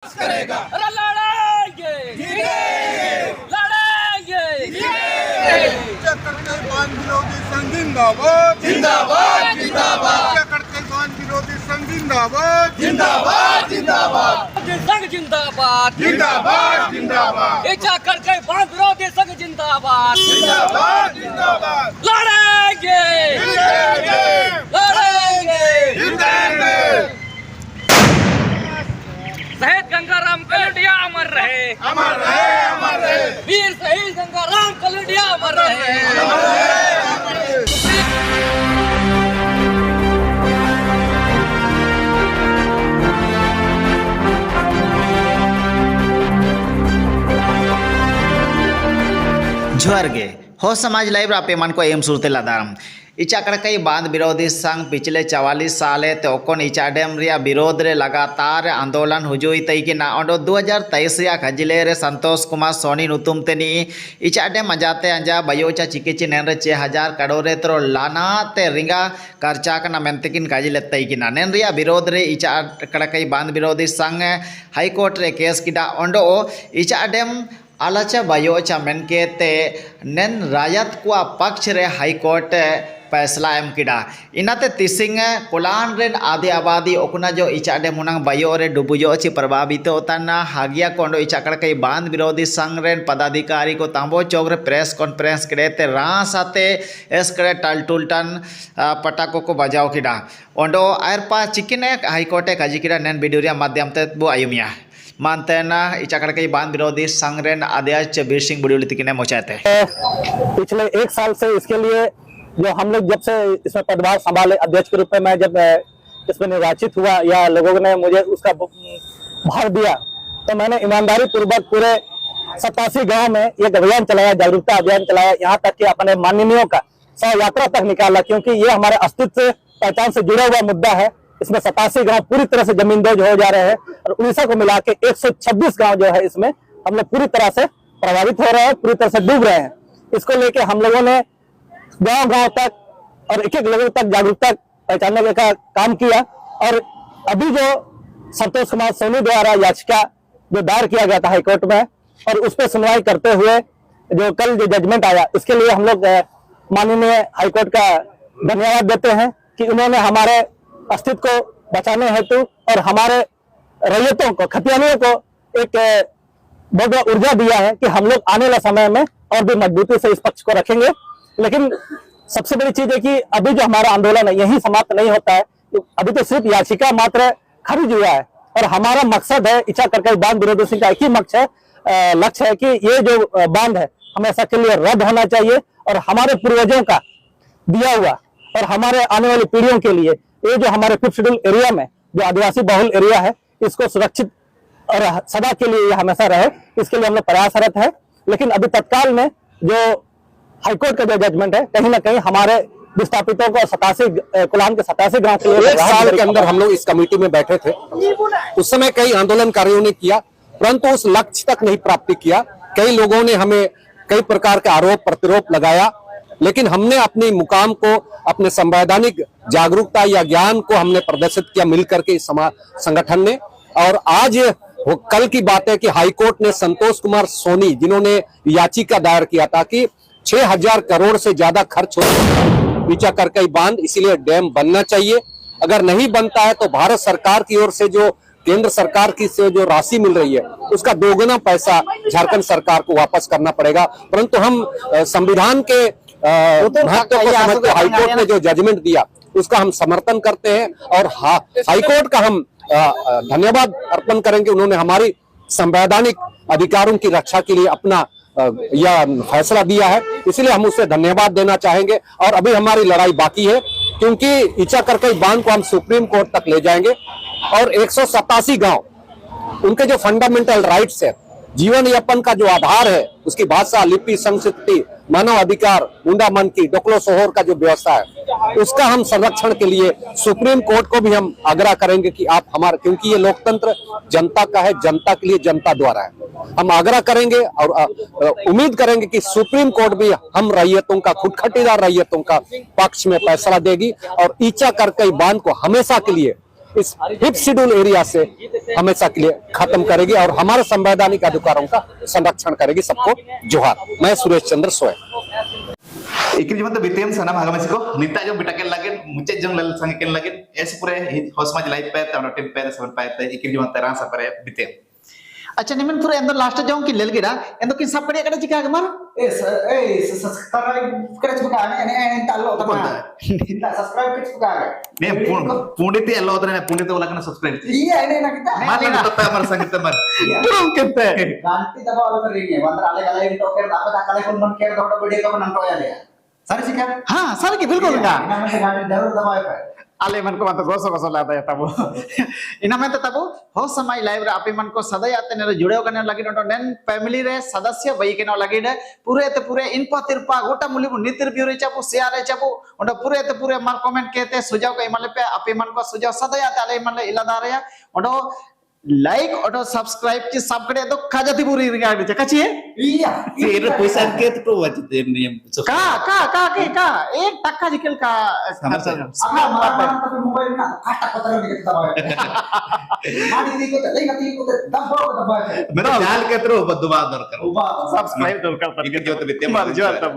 करेगा। अरे लड़ेंगे लड़ेंगे करते बांध विरोधी संघ जिंदाबाद जिंदाबाद जिंदाबाद करते बांध विरोधी संघ जिंदाबाद जिंदाबाद जिंदाबाद संघ जिंदाबाद जिंदाबाद जिंदाबाद इच्छा करके बांध विरोधी संघ जिंदाबाद जिंदाबाद जिंदाबाद लड़ेंगे लड़ेंगे शहीद गंगाराम कलुडिया अमर रहे अमर रहे अमर रहे वीर शहीद गंगाराम कलुडिया अमर रहे जोहार गे हो समाज लाइव आप एमान को एम सुरते लादारम इचा कड़कई बांध विरोधी संघ पिछले 44 साले तोकन इचा डेम रिया विरोध रे लगातार आंदोलन हुजुई तईकिना ओंडो 2023 रिया खजिले रे संतोष कुमार सोनी नुतुम तेनी इचा डेम अजाते अंजा बयोचा चिकिची नेन रे 6000 करोड़ तरो लाना ते रिंगा खर्चा कना मेंतकिन खजिले तईकिना नेन रिया विरोध रे इचा कड़कई बांध विरोधी संघ हाईकोर्ट रे केस किडा ओंडो इचा डेम आलाचा बयोचा मेनकेते नेन रायत को पक्ष रे हाईकोर्ट फैसला एम किडा इनाते तिसिंग कोलान रेन आदि आबादी ओकुना जो इचाडे मुनांग बयो रे डुबुजो ची प्रभावित होताना हागिया कोंडो इचाकड़ कई बांध विरोधी संघ रेन पदाधिकारी को तांबो चौक रे प्रेस कॉन्फ्रेंस करेते रासाते एसकड़े टलटुलटन पटाको को बजाव किडा ओंडो आयरपा चिकिने हाईकोर्टे काजी किडा नेन वीडियो माध्यम ते बो आयुमिया मानतेना इचाकड़ कई बांध विरोधी संघ रेन अध्यक्ष बीर सिंह बुडियोली तिकिने मोचाते पिछले 1 साल से इसके लिए जो हम लोग जब से इसमें पदभार संभाले अध्यक्ष के रूप में मैं जब इसमें निर्वाचित हुआ या लोगों ने मुझे उसका भार दिया तो मैंने ईमानदारी पूर्वक पूरे 87 गांव में एक अभियान चलाया, जागरूकता अभियान चलाया, यहाँ तक कि अपने माननीयों का शव यात्रा तक निकाला, क्योंकि ये हमारे अस्तित्व पहचान से जुड़ा हुआ मुद्दा है। इसमें 87 गांव पूरी तरह से जमींदोज हो जा रहे हैं और उड़ीसा को मिला के 126 गाँव जो है इसमें हम लोग पूरी तरह से प्रभावित हो रहे हैं, पूरी तरह से डूब रहे हैं। इसको लेके हम लोगों ने गांव-गांव तक और एक-एक लोगों तक जागरूकता पहचानने का काम किया। और अभी जो संतोष कुमार सोनी द्वारा याचिका जो दायर किया गया था हाईकोर्ट में और उस पर सुनवाई करते हुए जो कल जो जजमेंट आया, इसके लिए हम लोग माननीय हाईकोर्ट का धन्यवाद देते हैं कि उन्होंने हमारे अस्तित्व को बचाने हेतु और हमारे रैयतों को, खतियानियों को एक बहुत बड़ा ऊर्जा दिया है कि हम लोग आने वाले समय में और भी मजबूती से इस पक्ष को रखेंगे। लेकिन सबसे बड़ी चीज है कि अभी जो हमारा आंदोलन है यही समाप्त नहीं होता है। अभी तो सिर्फ याचिका मात्र खारिज हुआ है और हमारा मकसद है इच्छा करके बांध विरोधी सिंह का एक ही लक्ष्य है कि ये जो बांध है हमेशा के लिए रद्द होना चाहिए और हमारे पूर्वजों का दिया हुआ और हमारे आने वाली पीढ़ियों के लिए ये जो हमारे 5th शेड्यूल एरिया में जो आदिवासी बहुल एरिया है इसको सुरक्षित और सदा के लिए ये हमेशा रहे, इसके लिए हम लोग प्रयासरत है। लेकिन अभी तत्काल में जो हाईकोर्ट का जो जजमेंट है कहीं ना कहीं हमारे विस्थापितों को 87 कुलान के 87 गांव के लिए 1 साल के अंदर हम लोग इस कमेटी में बैठे थे। उस समय कई आंदोलनकारियों ने किया परंतु उस लक्ष्य तक नहीं प्राप्त किया। कई लोगों ने हमें कई प्रकार के आरोप प्रत्यारोप लगाया, लेकिन हमने अपने मुकाम को, अपने संवैधानिक जागरूकता या ज्ञान को हमने प्रदर्शित किया मिलकर के इस संगठन ने। और आज कल की बात है कि हाईकोर्ट ने संतोष कुमार सोनी जिन्होंने याचिका दायर किया था कि 6000 करोड़ से ज्यादा खर्च हो इचा करकई बांध, इसीलिए डैम बनना चाहिए। अगर नहीं बनता है तो भारत सरकार की ओर से जो केंद्र सरकार की से जो राशि मिल रही है उसका दोगुना पैसा झारखंड सरकार को वापस करना पड़ेगा। परंतु हम संविधान के महत्व को समझते हाईकोर्ट ने जो जजमेंट दिया उसका हम समर्थन करते हैं और हाईकोर्ट का हम धन्यवाद अर्पण करेंगे। उन्होंने हमारी संवैधानिक अधिकारों की रक्षा के लिए अपना यह फैसला दिया है, इसलिए हम उसे धन्यवाद देना चाहेंगे। और अभी हमारी लड़ाई बाकी है क्योंकि इच्छा करके बांध को हम सुप्रीम कोर्ट तक ले जाएंगे और 187 गांव उनके जो फंडामेंटल राइट्स है, जीवन यापन का जो आधार है, उसकी भाषा, लिपि, संस्कृति, मानव अधिकार, मुंडा मन की डोकलो सोहोर का जो व्यवस्था है उसका हम संरक्षण के लिए सुप्रीम कोर्ट को भी हम आग्रह करेंगे कि आप हमारे, क्योंकि ये लोकतंत्र जनता का है, जनता के लिए जनता द्वारा है, हम आग्रह करेंगे और उम्मीद करेंगे कि सुप्रीम कोर्ट भी हम रैयतों का, खुदखटीदार रैयतों का पक्ष में फैसला देगी और इच्छा करके बांध को हमेशा के लिए इस 5th शेड्यूल एरिया से हमेशा के लिए खत्म करेगी और हमारे संवैधानिक अधिकारों का संरक्षण करेगी। सबको जोहार। मैं सुरेश चंद्र सोय। इकरी जमन बितेम सना भागमसी को निता जो बिटा के लगे मुचे जंग लल संग के लगे ऐसे पूरे होसमाज लाइफ पे तनो टिम पे सेवन पे इकरी जमन तेरा सा परे बितेम अच्छा निमन पूरे एंदो लास्ट जाऊं कि लेल गिरा एंदो किन सब कड़े कड़े चिका गमर सब्सक्राइब करे चुका है ने तालो तमा इंता सब्सक्राइब करे चुका है ने पुंडित एलो तने पुंडित वाला कने subscribe iya ini nak kita मान ले तो तमर संग तमर तुम केते ganti taba all कर रही है वंदर आले गाले इंटो केर दापे ताकले कोन मन केर दोडो वीडियो को नंटो या ले सर सिका हां सर की बिल्कुल का ina में गाड़ी जरूर दबाए पे आले मन को मत गोसो गोसो लाता है तब इना में तो तब हो समय लाइव रे आपे मन को सदा आते ने जुड़े कने लगी नोटो नेन फैमिली रे सदस्य वही के न लगी ने पूरे इनपा तिरपा गोटा मुली नितिर ब्यूरो चापू शेयर रे चापू ओंडा पूरे मार कमेंट कहते सुझाव के इमले पे आपे मन को सुझाव सदा आते आले इमले इलादा रे ओंडो लाइक ओडो सब्सक्राइब की सब करे तो खाजाती पूरी रिगार्ड चे कछिए iya फिर पैसा के तो वजह नियम का एक टक्का जिकल का खर्चा apa malam tapi mobile na kata kota ro dikit dबाए मानी दी को ले गति को दबाए मेरा जाल के तो बदवा दर कर उबा सब्सक्राइब तो कर इकरी जो तो बितेम मर जो तब